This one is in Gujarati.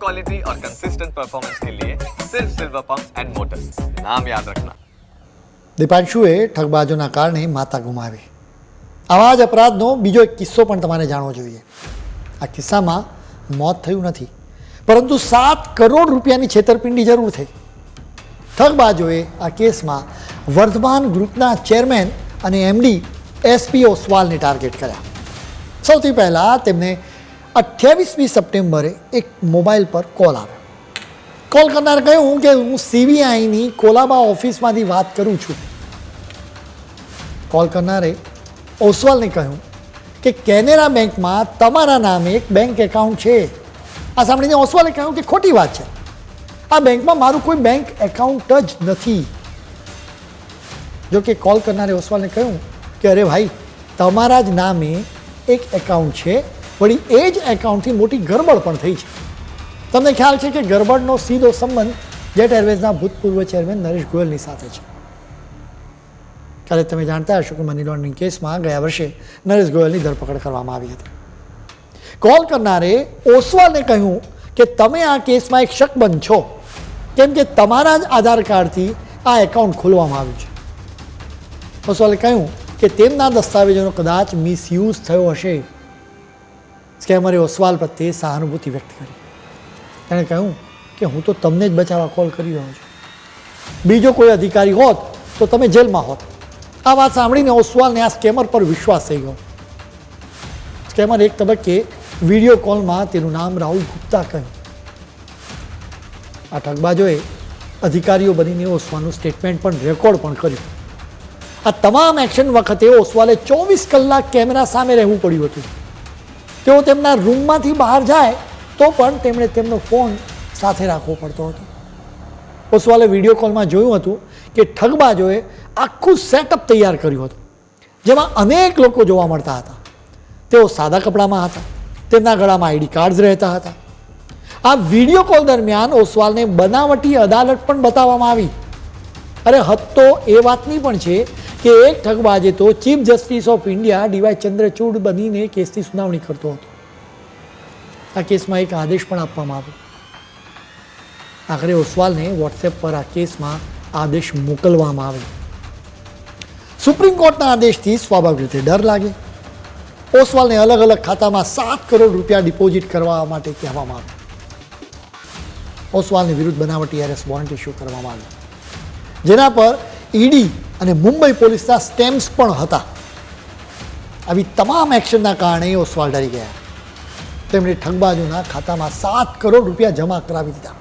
क्वालिटी और कंसिस्टेंट परफॉर्मेंस के लिए सिर्फ सिल्वर पंप्स एंड मोटर्स, नाम याद रखना। દીપાંશુએ ઠગબાજોના કારણે માતા ગુમાવી. આવા જ અપરાધનો બીજો એક કિસ્સો પણ તમારે જાણવો જોઈએ. આ કિસ્સામાં મોત થયું નથી, પરંતુ 7 કરોડ રૂપિયાની છેતરપિંડી જરૂર થઈ. ઠગબાજોએ આ કેસમાં વર્ધમાન ગ્રુપના ચેરમેન અને એમડી એસપી ઓસવાલને ટાર્ગેટ કર્યા. સૌથી પહેલાં તેમને 28મી સપ્ટેમ્બરે એક મોબાઈલ પર કોલ આવ્યો. કોલ કરનાર કહ્યું કે હું સીબીઆઈની કોલાબા ઓફિસમાંથી વાત કરું છું. કોલ કરનારે ઓસવાલને કહ્યું કે કેનેરા બેંકમાં તમારા નામે એક બેંક એકાઉન્ટ છે. આ સાંભળીને ઓસવાલે કહ્યું કે ખોટી વાત છે, આ બેંકમાં મારું કોઈ બેંક એકાઉન્ટ જ નથી. જો કે કોલ કરનારે ઓસવાલને કહ્યું કે અરે ભાઈ, તમારા જ નામે એક એકાઉન્ટ છે, વળી એ જ એકાઉન્ટથી મોટી ગરબડ પણ થઈ છે. તમને ખ્યાલ છે કે ગરબડનો સીધો સંબંધ જેટ એરવેઝના ભૂતપૂર્વ ચેરમેન નરેશ ગોયલની સાથે છે. ત્યારે તમે જાણતા હશો કે મની લોન્ડરિંગ કેસમાં ગયા વર્ષે નરેશ ગોયલની ધરપકડ કરવામાં આવી હતી. કોલ કરનારે ઓસવાલને કહ્યું કે તમે આ કેસમાં એક શકમંદ છો, કેમ કે તમારા જ આધાર કાર્ડથી આ એકાઉન્ટ ખોલવામાં આવ્યું છે. ઓસવાલે કહ્યું કે તેમના દસ્તાવેજોનો કદાચ મિસયુઝ થયો હશે. સ્કેમરે ઓસવાલ પ્રત્યે સહાનુભૂતિ વ્યક્ત કરી. તેણે કહ્યું કે હું તો તમને જ બચાવવા કોલ કરી રહ્યો છું, બીજો કોઈ અધિકારી હોત તો તમે જેલમાં હોત. આ વાત સાંભળીને ઓસવાલને આ સ્કેમર પર વિશ્વાસ થઈ ગયો. સ્કેમર એક તબક્કે વિડીયો કોલમાં તેનું નામ રાહુલ ગુપ્તા કહ્યું. આ ઠગબાજોએ અધિકારીઓ બનીને ઓસવાલનું સ્ટેટમેન્ટ પણ રેકોર્ડ પણ કર્યું. આ તમામ એક્શન વખતે ઓસવાલે 24 કલાક કેમેરા સામે રહેવું પડ્યું હતું. તેઓ તેમના રૂમમાંથી બહાર જાય તો પણ તેમણે તેમનો ફોન સાથે રાખવો પડતો હતો. ઓસવાલે વિડીયો કોલમાં જોયું હતું કે ઠગબાજોએ આખું સેટઅપ તૈયાર કર્યું હતું, જેમાં અનેક લોકો જોવા મળતા હતા. તેઓ સાદા કપડામાં હતા, તેમના ગળામાં આઈડી કાર્ડ્સ રહેતા હતા. આ વિડીયો કોલ દરમિયાન ઓસવાલને બનાવટી અદાલત પણ બતાવવામાં આવી. અરે હદ તો એ વાતની પણ છે કે એક ઠગબાજે તો chief justice of India DY Chandrachud બનીને કેસની સુનાવણી કરતો હતો. આ કેસમાં એક આદેશ પણ આપવામાં આવ્યો. આખરે ઓસવાલને વોટ્સએપ પર આ કેસમાં આદેશ મોકલવામાં આવ્યો. સુપ્રીમ કોર્ટના આદેશથી સ્વાભાવિક રીતે ડર લાગે. ઓસવાલને અલગ અલગ ખાતામાં 7 કરોડ રૂપિયા ડિપોઝિટ કરવા માટે કહેવામાં આવ્યું. ઓસવાલની વિરુદ્ધ બનાવટી એરેસ્ટ વોરંટ ઇસ્યુ કરવામાં આવ્યું, જેના પર ઈડી અને મુંબઈ પોલીસના સ્ટેમ્પ્સ પણ હતા. આવી તમામ એક્શનના કારણે ઓસવાલ ડરી ગયા. તેમણે ઠગબાજોના ખાતામાં 7 કરોડ રૂપિયા જમા કરાવી દીધા.